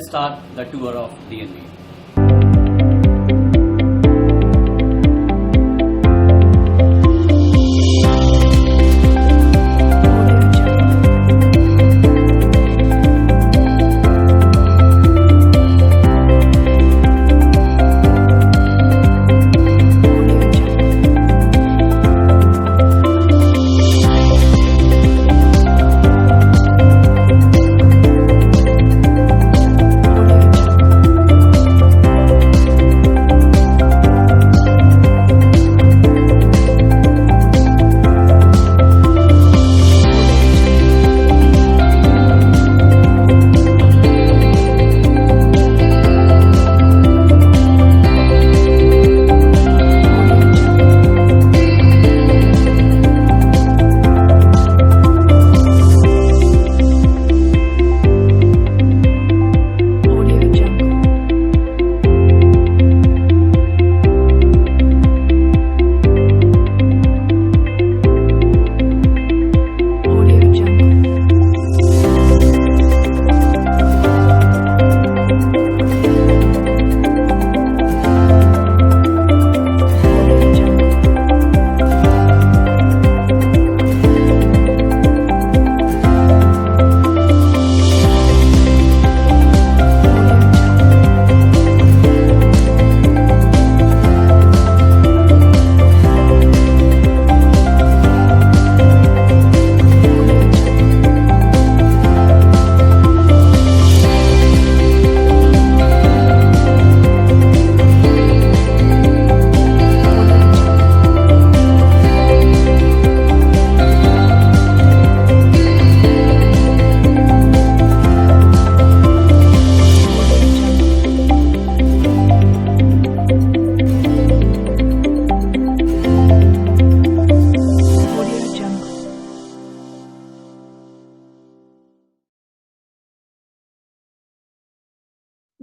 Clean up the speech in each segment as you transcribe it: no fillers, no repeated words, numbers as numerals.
let's start the tour of DNV.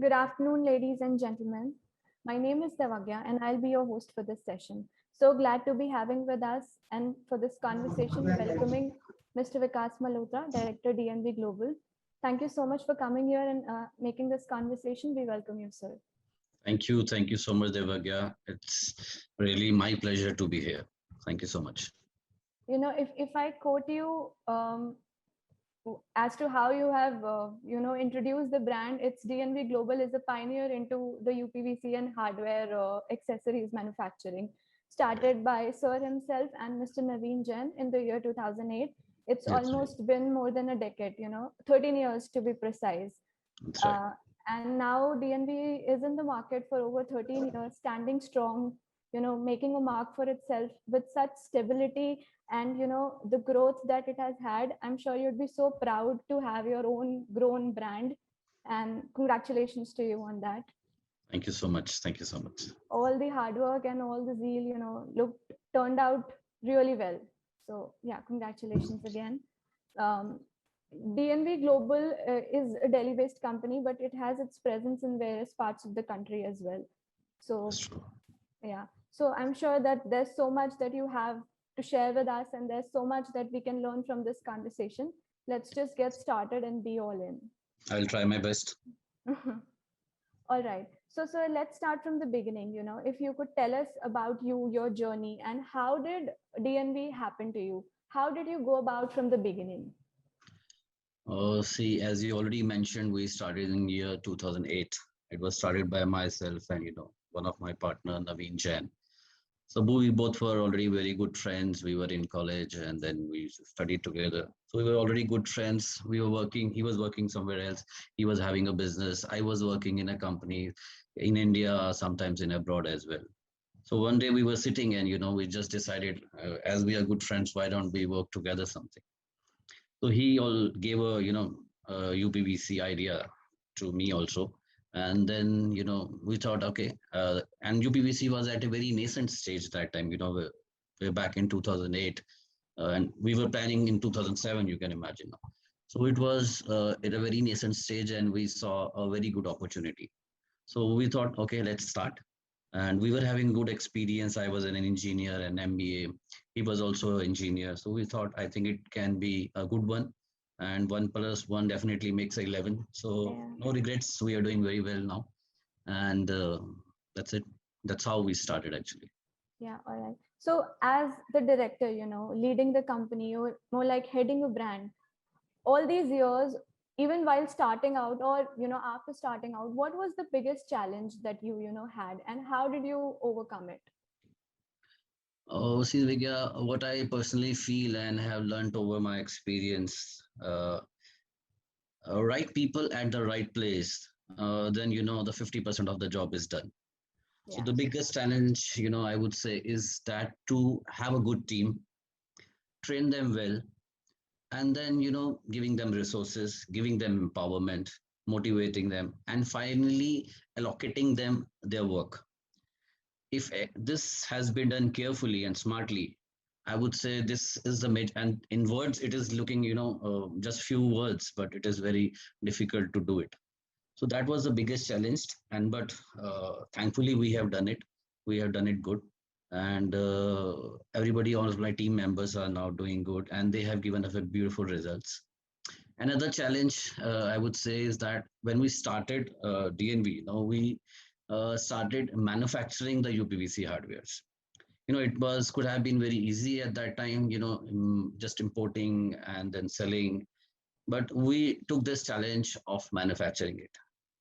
Good afternoon, ladies and gentlemen. My name is Devagya and I'll be your host for this session. So glad to be having with us and for this conversation, welcoming Mr. Vikas Malhotra, Director DNV Global. Thank you so much for coming here and making this conversation. We welcome you, sir. Thank you. Thank you so much, Devagya. It's really my pleasure to be here. Thank you so much. You know, if I quote you as to how you have, introduced the brand, it's DNV Global is a pioneer into the UPVC and hardware accessories manufacturing, started by Sir himself and Mr. Naveen Jain in the year 2008. It's That's almost right. been more than a decade, 13 years to be precise. That's right. And now DNV is in the market for over 13 years, standing strong, making a mark for itself with such stability and, the growth that it has had. I'm sure you'd be so proud to have your own grown brand, and congratulations to you on that. Thank you so much. Thank you so much. All the hard work and all the zeal, turned out really well. So yeah, congratulations again. Um, DNV Global is a Delhi-based company, but it has its presence in various parts of the country as well. So That's true. yeah, so I'm sure that there's so much that you have to share with us, and there's so much that we can learn from this conversation. Let's just get started and be all in. I'll try my best. All right. So let's start from the beginning. If you could tell us about you, your journey, and how did DNV happen to you? How did you go about from the beginning? See, as you already mentioned, we started in year 2008. It was started by myself and, one of my partner, Naveen Jain. So we both were already very good friends. We were in college and then we studied together. So we were already good friends. We were working, he was working somewhere else. He was having a business. I was working in a company in India, sometimes in abroad as well. So one day we were sitting and, we just decided, as we are good friends, why don't we work together something? So he all gave a, UPVC idea to me also. And then, we thought, okay, and UPVC was at a very nascent stage that time, we're back in 2008, and we were planning in 2007, you can imagine. So it was at a very nascent stage and we saw a very good opportunity. So we thought, okay, let's start. And we were having good experience. I was an engineer, an MBA. He was also an engineer. So we thought, I think it can be a good one. and 1 plus 1 definitely makes 11. So Yeah. no regrets. We are doing very well now, and that's it. That's how we started actually. Yeah, all right. So as the director, leading the company or more like heading a brand, all these years, even while starting out or, after starting out, what was the biggest challenge that you had and how did you overcome it? See, Vigya, what I personally feel and have learned over my experience, right people at the right place, then the 50% of the job is done. So Yeah. the biggest challenge, I would say is that to have a good team, train them well, and then, giving them resources, giving them empowerment, motivating them, and finally allocating them their work. If this has been done carefully and smartly, I would say this is the mid. And in words, it is looking, just few words, but it is very difficult to do it. So that was the biggest challenge. And but thankfully, we have done it. We have done it good, and everybody, all of my team members are now doing good, and they have given us a beautiful results. Another challenge I would say is that when we started DNV, we started manufacturing the UPVC hardwares. It was could have been very easy at that time, just importing and then selling. But we took this challenge of manufacturing it.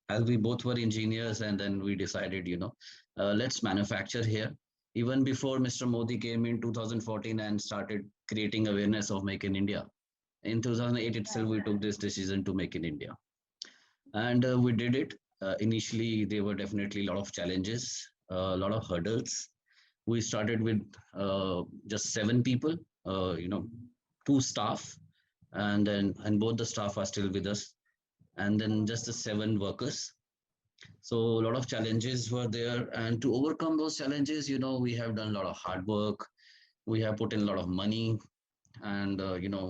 As we both were engineers, and then we decided, let's manufacture here. Even before Mr. Modi came in 2014 and started creating awareness of Make in India, in 2008 itself, we took this decision to make in India, and we did it. Initially, there were definitely a lot of challenges, a lot of hurdles. We started with just 7 people, two staff, and both the staff are still with us, and then just the 7 workers. So a lot of challenges were there, and to overcome those challenges, we have done a lot of hard work. We have put in a lot of money, and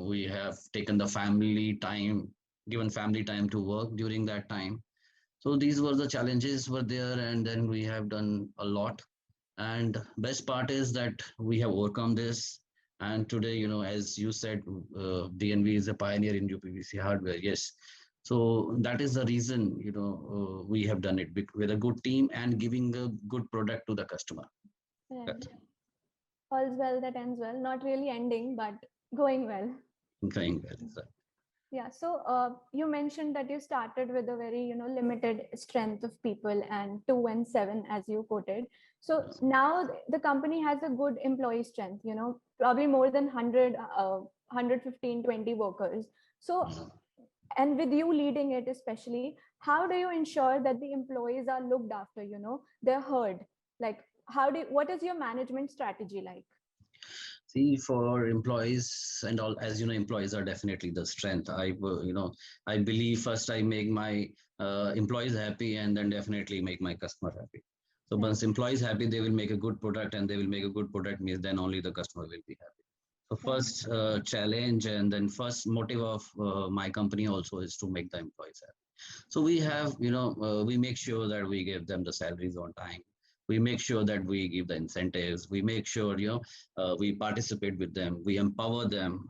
we have taken the family time, given family time to work during that time. So these were the challenges were there, and then we have done a lot. And best part is that we have overcome this. And today, as you said, DNV is a pioneer in UPVC hardware. Yes. So that is the reason, we have done it with a good team and giving a good product to the customer. Right. That's All's well that ends well. Not really ending, but going well. going well. Yeah. So you mentioned that you started with a very, limited strength of people and 2 and 7, as you quoted. So now the company has a good employee strength, probably more than 100, 115, 20 workers. So, and with you leading it, especially, how do you ensure that the employees are looked after, they're heard? Like, what is your management strategy like? See, for employees and all, as you know, employees are definitely the strength. I believe first I make my employees happy, and then definitely make my customer happy. So Right. once employees happy, they will make a good product, and they will make a good product means then only the customer will be happy. So Right. first challenge, and then first motive of my company also is to make the employees happy. So we have, we make sure that we give them the salaries on time. We make sure that we give the incentives. We make sure, we participate with them. We empower them.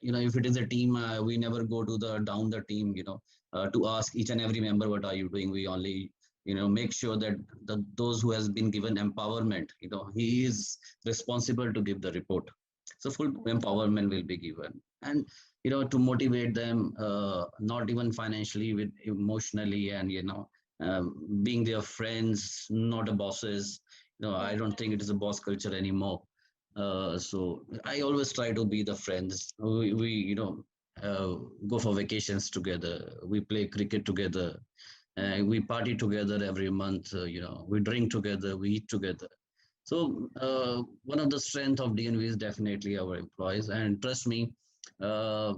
If it is a team, we never go to the down the team, to ask each and every member, what are you doing? We only, make sure that those who has been given empowerment, he is responsible to give the report. So full empowerment will be given, and to motivate them, not even financially, with emotionally, and being their friends, not a bosses. I Right. don't think it is a boss culture anymore. So I always try to be the friends. We go for vacations together. We play cricket together. We party together every month. We drink together. We eat together. So one of the strength of DNV is definitely our employees, and trust me, uh,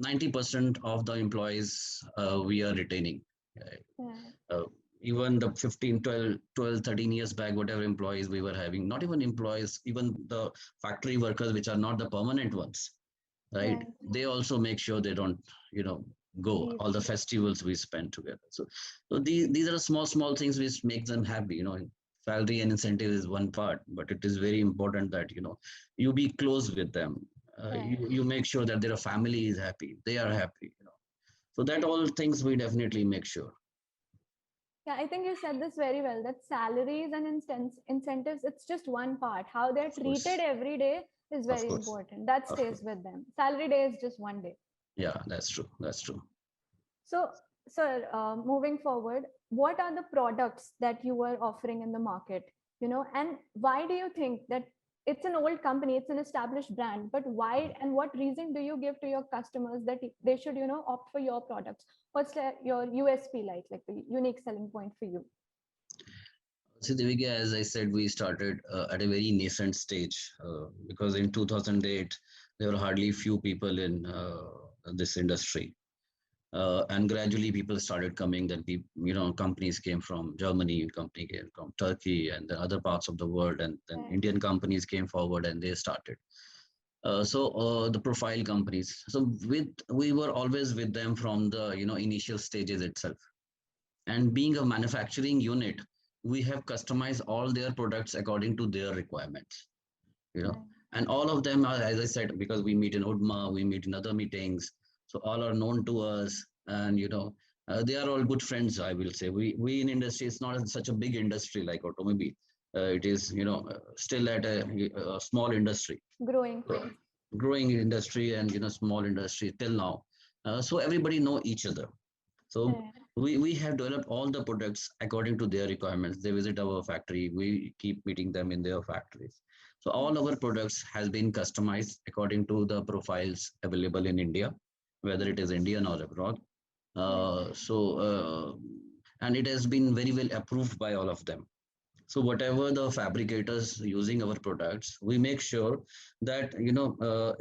90% of the employees we are retaining. Right. Uh, Even the 15, 12, 13 years back, whatever employees we were having, not even employees, even the factory workers, which are not the permanent ones, right? Right. They also make sure they don't, go Leave. all the festivals we spend together. So these are small things which make them happy. Salary and incentive is one part, but it is very important that you be close with them. You make sure that their family is happy, they are happy, so that all things we definitely make sure. Yeah, I think you said this very well, that salaries and incentives, it's just one part. How they're Of course. treated every day is Of very course. important. That Of stays course. with them. Salary day is just one day. Yeah, that's true. That's true. So, sir, moving forward, what are the products that you were offering in the market? And why do you think that it's an old company, it's an established brand, but why and what reason do you give to your customers that they should, opt for your products? What's your USP like the unique selling point for you? See, Devika, as I said, we started at a very nascent stage because in 2008, there were hardly few people in this industry. And gradually people started coming, then companies came from Germany, company came from Turkey and the other parts of the world, and then Right. Indian companies came forward and they started. The profile companies. So we were always with them from the initial stages itself. And being a manufacturing unit, we have customized all their products according to their requirements. Right. And all of them are, as I said, because we meet in UDMA, we meet in other meetings, so all are known to us, and they are all good friends. I will say we in industry, it's not such a big industry like automobile. It is still at a small industry, Growing phase. growing industry, and small industry till now. So everybody know each other. So Right. we have developed all the products according to their requirements. They visit our factory. We keep meeting them in their factories. So all our products has been customized according to the profiles available in India, whether it is Indian or abroad. And it has been very well approved by all of them. So whatever the fabricators using our products, we make sure that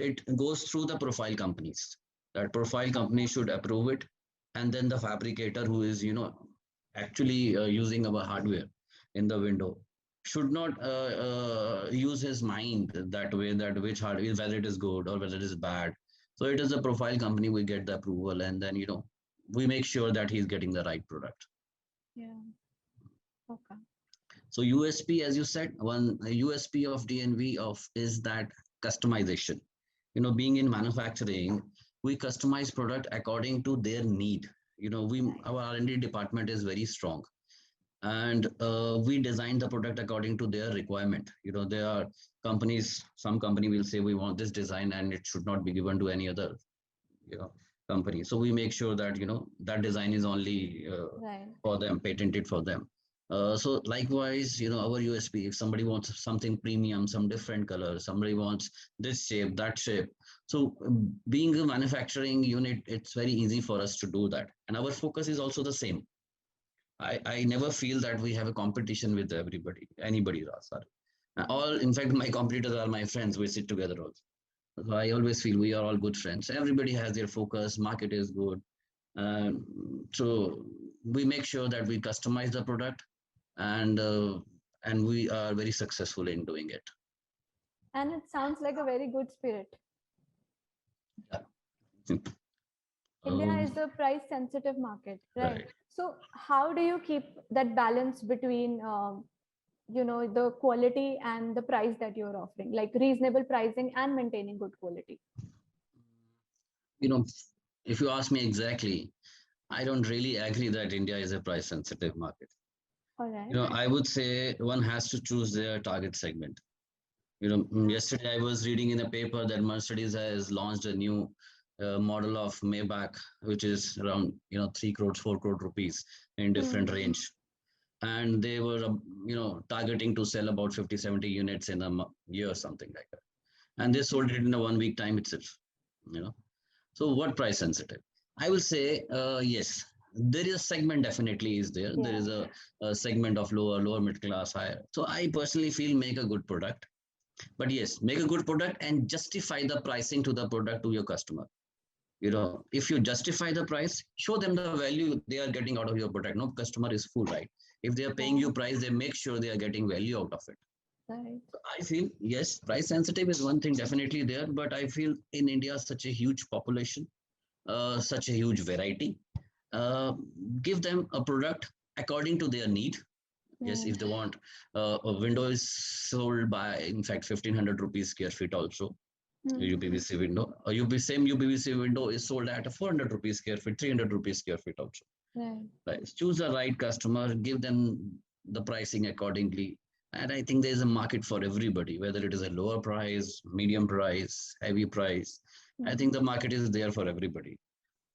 it goes through the profile companies. That profile company should approve it, and then the fabricator who is actually using our hardware in the window should not use his mind that way, that which hardware, whether it is good or whether it is bad. So it is a profile company, we get the approval, and then we make sure that he's getting the right product. Yeah. Okay. So USP, as you said, one USP of DNV is that customization. Being in manufacturing, we customize product according to their need. Our R&D department is very strong, and we design the product according to their requirement. There are companies, some company will say we want this design and it should not be given to any other company. So we make sure that that design is only Right. for them, patented for them. So likewise, our USP, if somebody wants something premium, some different color, somebody wants this shape, that shape. So being a manufacturing unit, it's very easy for us to do that. And our focus is also the same. I never feel that we have a competition with anybody, Sorry. In fact, my competitors are my friends. We sit together also. So I always feel we are all good friends. Everybody has their focus, market is good. So we make sure that we customize the product, and we are very successful in doing it. And it sounds like a very good spirit. Yeah. India is a price sensitive market, right? Right. So how do you keep that balance between the quality and the price that you're offering, like reasonable pricing and maintaining good quality? If you ask me exactly, I don't really agree that India is a price sensitive market. All right. I would say one has to choose their target segment. Yesterday I was reading in a paper that Mercedes has launched a new model of Maybach, which is around 3 crores, 4 crore rupees in different range, and they were targeting to sell about 50-70 units in a year, something like that, and they sold it in a 1 week time itself. So what price sensitive? I will say yes. There is a segment definitely is there. There is a segment of lower middle class, higher. So I personally feel make a good product. But yes, make a good product and justify the pricing to the product to your customer. If you justify the price, show them the value they are getting out of your product. No customer is fool, right? If they are paying you price, they make sure they are getting value out of it. Right. So I feel, yes, price sensitive is one thing definitely there, but I feel in India, such a huge population, such a huge variety, give them a product according to their need. Yes, if they want a window is sold by, in fact, 1,500 rupees square feet also. UPVC window. Same UPVC window is sold at 400 rupees square feet, 300 rupees square feet also. Right. Right. Choose the right customer, give them the pricing accordingly. And I think there's a market for everybody, whether it is a lower price, medium price, heavy price. I think the market is there for everybody.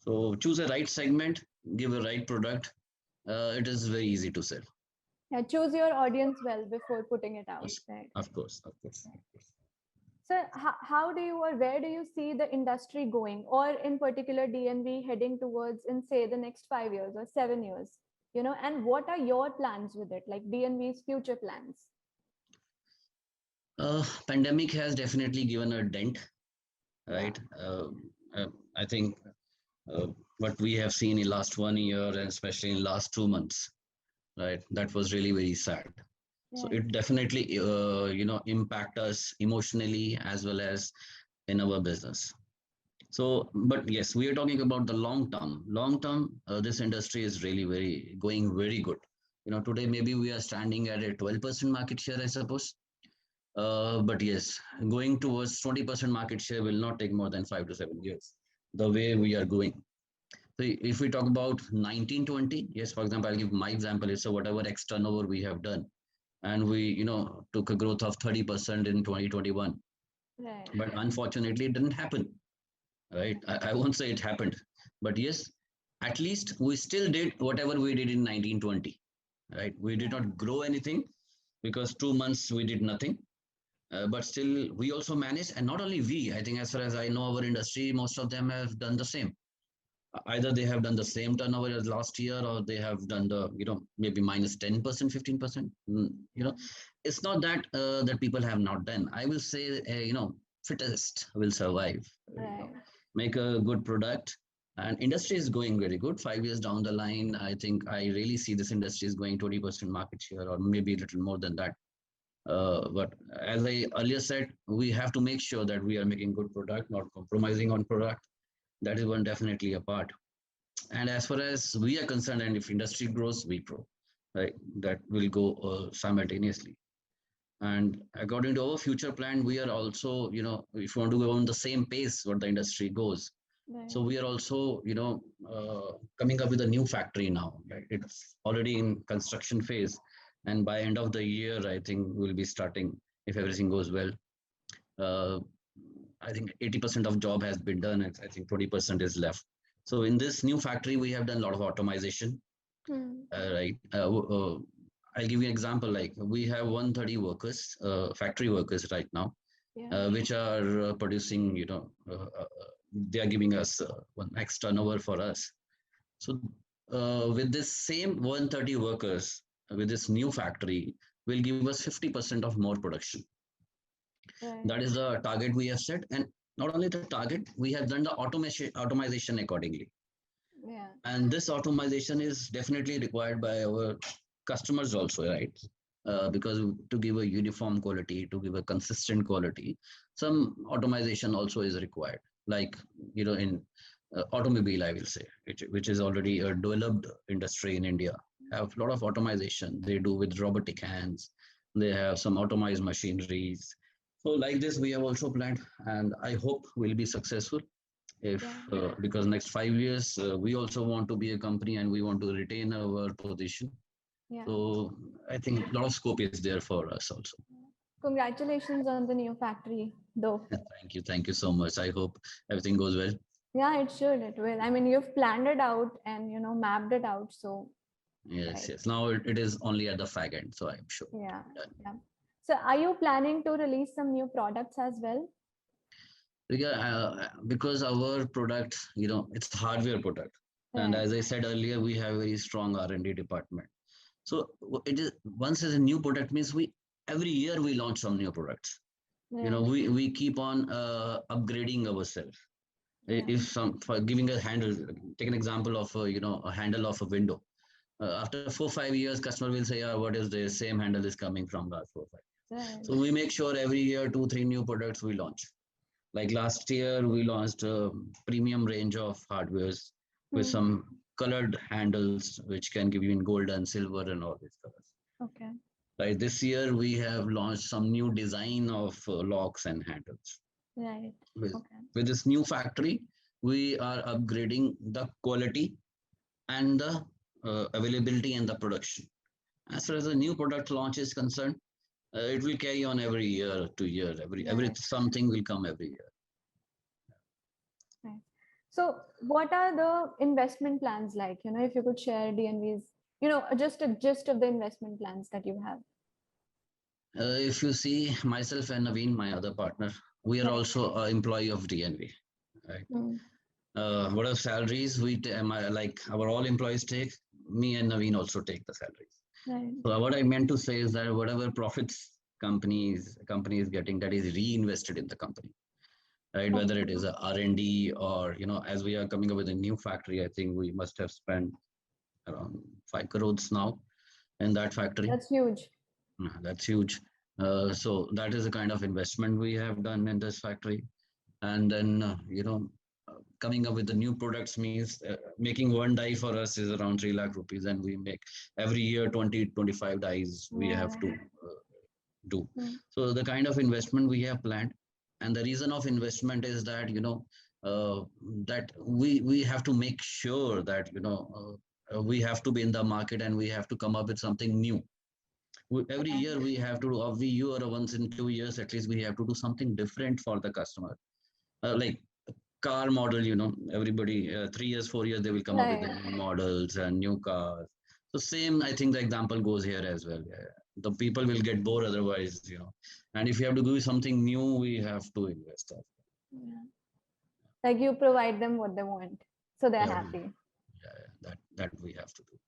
So choose a right segment, give a right product. It is very easy to sell. Yeah, choose your audience well before putting it out. Yes, Right. of course, of course, of course. So how do you or where do you see the industry going, or in particular DNV heading towards in say the next 5 years or 7 years? And what are your plans with it, like DNV's future plans? Pandemic has definitely given a dent, Yeah. right? I think what we have seen in last 1 year and especially in last 2 months, right? That was really very sad. So Right. it definitely, impact us emotionally as well as in our business. So, but yes, we are talking about the long term. Long term, this industry is really going very good. Today maybe we are standing at a 12% market share, I suppose. But yes, going towards 20% market share will not take more than 5 to 7 years. The way we are going. So if we talk about 1920, yes, for example, I'll give my example. It's whatever X turnover we have done, and we took a growth of 30% in 2021. Right. But unfortunately, it didn't happen. Right? I won't say it happened, but yes, at least we still did whatever we did in 1920. Right? We did not grow anything because 2 months we did nothing. But still, we also managed, and not only we. I think, as far as I know, our industry, most of them have done the same. Either they have done the same turnover as last year, or they have done the maybe minus 10%, 15%. It's not that that people have not done. I will say, fittest will survive. Right. Make a good product, and industry is going very good. 5 years down the line, I think I really see this industry is going 20% market share, or maybe a little more than that. But as I earlier said, we have to make sure that we are making good product, not compromising on product. That is one definitely a part. And as far as we are concerned, and if industry grows, we grow, right? That will go simultaneously. And according to our future plan, we are also, if you want to go on the same pace what the industry goes. Right. So we are also, coming up with a new factory now. Right? It's already in construction phase, and by end of the year, I think we'll be starting if everything goes well. I think 80% of job has been done, and I think 20% is left. So in this new factory, we have done a lot of automation, right? I'll give you an example. Like we have 130 workers, factory workers right now, which are producing, they are giving us one X turnover for us. So with this same 130 workers, with this new factory, will give us 50% of more production. Right. That is the target we have set. And not only the target, we have done the automation accordingly. Yeah. And this automation is definitely required by our customers also, right? Because to give a uniform quality, to give a consistent quality, some automation also is required. Like, in automobile, I will say, which is already a developed industry in India, have a lot of automation. They do with robotic hands. They have some automized machineries. So like this, we have also planned, and I hope we'll be successful. Because next 5 years, we also want to be a company and we want to retain our position. Yeah. So I think a lot of scope is there for us also. Congratulations on the new factory, though. Thank you so much. I hope everything goes well. Yeah, it should. It will. I mean, you've planned it out and mapped it out. So yes. Now it is only at the fag end, so I'm sure. Yeah. So are you planning to release some new products as well? Because our product, it's hardware product, and as I said earlier, we have a very strong R&D department. So it is once as a new product means every year we launch some new products. We keep on upgrading ourselves. If for giving a handle, take an example of a handle of a window. After 4-5 years, customer will say, what is the same handle is coming from last 4-5 years. So we make sure every year 2-3 new products we launch. Like last year, we launched a premium range of hardwares with some colored handles, which can give you in gold and silver and all these colors. Okay. Right. This year, we have launched some new design of locks and handles. Right. With, Okay. with this new factory, we are upgrading the quality and the availability and the production. As far as the new product launch is concerned, it will carry on every year to year. Every Right. something will come every year. Right. So what are the investment plans like? If you could share DNV's, just a gist of the investment plans that you have. If you see myself and Naveen, my other partner, we are Right. also an employee of DNV. Right. Mm. What are salaries like our all employees take? Me and Naveen also take the salaries. Right. So what I meant to say is that whatever profits company is getting, that is reinvested in the company, right? Whether it Okay. is a R&D or as we are coming up with a new factory, I think we must have spent around 5 crores now in that factory. That's huge. That's huge. So that is the kind of investment we have done in this factory. And then, coming up with the new products means making one die for us is around 3 lakh rupees, and we make every year 20-25 dies we have Yeah. to do. Mm. So the kind of investment we have planned, and the reason of investment is that that we have to make sure that we have to be in the market and we have to come up with something new. Every Yeah. year we have to do, every year or once in 2 years at least, we have to do something different for the customer. Like car model, everybody 3 years, 4 years, they will come up with the Right. new models and new cars. So same, I think the example goes here as well. Yeah. The people will get bored otherwise, and if you have to do something new, we have to invest. Yeah. Like you provide them what they want, so they're Yeah, happy. that we have to do.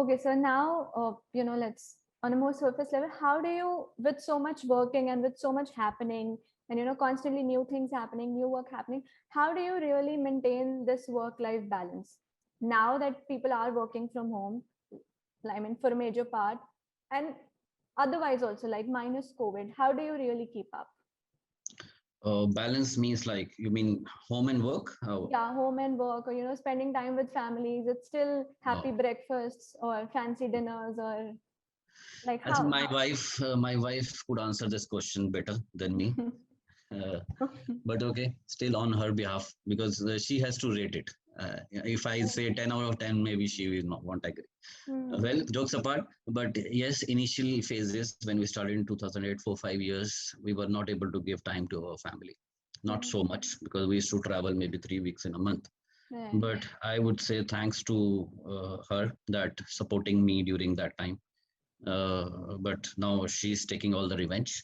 Okay, so now, let's on a more surface level, how do you, with so much working and with so much happening, and constantly new things happening, new work happening, how do you really maintain this work-life balance now that people are working from home? I mean, for a major part, and otherwise also, like minus COVID, how do you really keep up? Balance means, like, you mean home and work? Yeah, home and work, or spending time with families. It's still happy Oh. breakfasts or fancy dinners, or like I think how? my wife could answer this question better than me. Uh, but okay, still on her behalf, because she has to rate it. If I say 10 out of 10, maybe she will not won't agree. Hmm. Well, jokes apart, but yes, initial phases when we started in 2008, for 5 years, we were not able to give time to our family. Not Right. so much, because we used to travel maybe 3 weeks in a month. Right. But I would say thanks to her that supporting me during that time. But now she's taking all the revenge.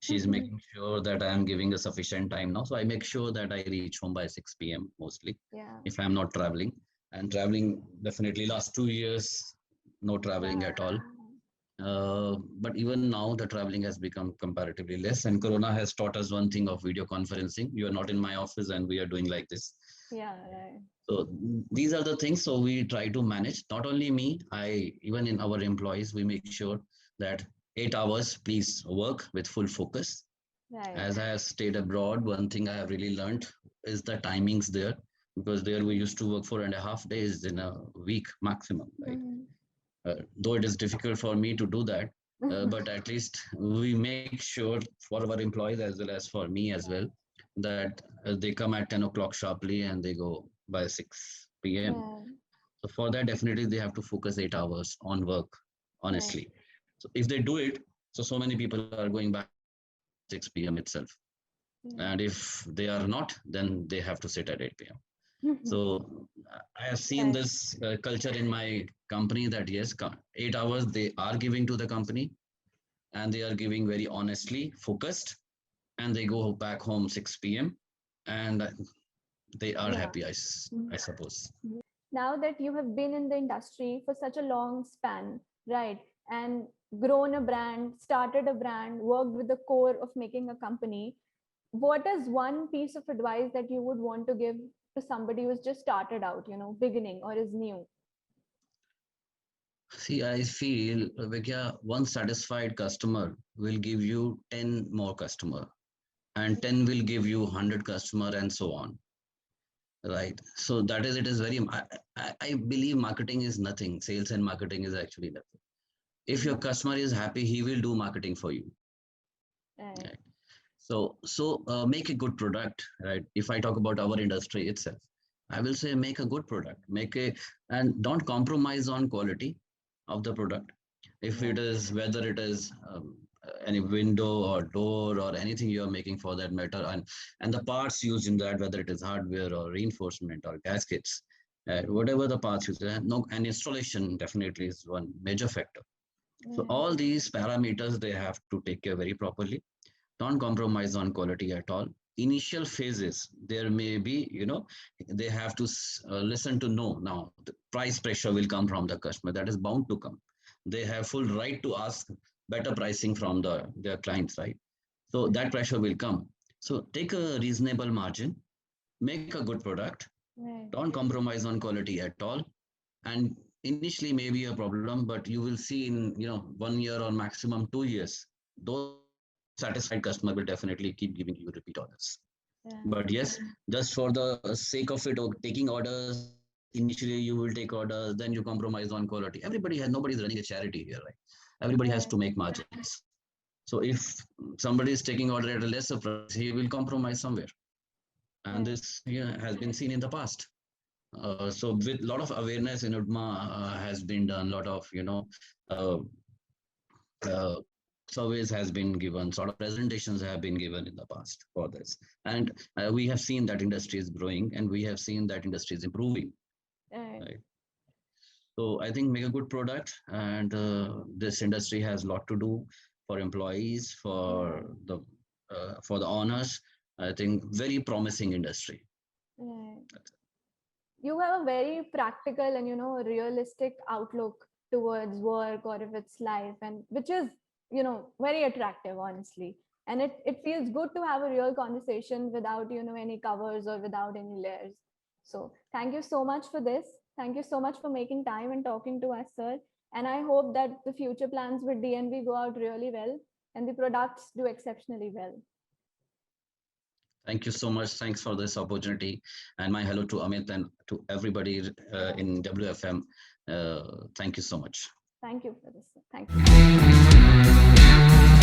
She's Mhm. making sure that I am giving a sufficient time now. So I make sure that I reach home by 6 p.m. mostly, Yeah. if I'm not traveling. And traveling, definitely last 2 years, no traveling at all. But even now, the traveling has become comparatively less. And Corona has taught us one thing of video conferencing. You are not in my office and we are doing like this. Yeah. Right. So these are the things. So we try to manage. Not only me, even in our employees, we make sure that 8 hours, please work with full focus. Right. As I have stayed abroad, one thing I have really learned is the timings there, because there we used to work 4.5 days in a week maximum, right? Mhm. Though it is difficult for me to do that, but at least we make sure for our employees as well as for me as well, that they come at 10 o'clock sharply and they go by 6 p.m. Yeah. So for that, definitely they have to focus 8 hours on work, Right. honestly. So if they do it, so many people are going back 6 p.m. itself. Yeah. And if they are not, then they have to sit at 8 p.m. Mhm. So I have seen Right. this culture in my company, that yes, 8 hours they are giving to the company, and they are giving very honestly, focused, and they go back home 6 p.m. and they are Yeah. happy, Mhm. I suppose. Now that you have been in the industry for such a long span, right, and grown a brand, started a brand, worked with the core of making a company, what is one piece of advice that you would want to give to somebody who's just started out, beginning or is new? See, I feel, Vikya, one satisfied customer will give you 10 more customer, and 10 will give you 100 customer, and so on. Right. So that is, it is very, I believe marketing is nothing. Sales and marketing is actually nothing. If your Mhm. customer is happy, he will do marketing for you. Right. Right. So make a good product, right? If I talk about our industry itself, I will say make a good product, and don't compromise on quality of the product. If it Right. is, whether it is any window or door or anything you are making for that matter, and the parts used in that, whether it is hardware or reinforcement or gaskets, whatever the parts used, no, and installation definitely is one major factor. So Right. all these parameters they have to take care very properly. Don't compromise on quality at all. Initial phases there may be, they have to listen to know. Now the price pressure will come from the customer, that is bound to come. They have full right to ask better pricing from their clients, right? So that pressure will come. So take a reasonable margin, make a good product, Right. don't compromise on quality at all. And initially maybe a problem, but you will see in 1 year or maximum 2 years, those satisfied customer will definitely keep giving you repeat orders. Right. But yes, just for the sake of it, or taking orders, initially you will take orders, then you compromise on quality. Nobody's running a charity here, right? Everybody has Right. to make margins. So if somebody is taking order at a lesser price, he will compromise somewhere. And Right. this, yeah, has been seen in the past. So with a lot of awareness in UDMA has been done, a lot of uh, uh, surveys has been given, sort of presentations have been given in the past for this, and we have seen that industry is growing, and we have seen that industry is improving. Right. Right. So I think make a good product, and this industry has a lot to do for employees, Right. for the owners. I think very promising industry. Right. You have a very practical and realistic outlook towards work or if it's life, and which is very attractive, honestly. And it feels good to have a real conversation without any covers or without any layers. So thank you so much for this. Thank you so much for making time and talking to us, sir. And I hope that the future plans with DNV go out really well and the products do exceptionally well. Thank you so much. Thanks for this opportunity. And my hello to Amit and to everybody in WFM. Thank you so much. Thank you for this, sir. Thank you.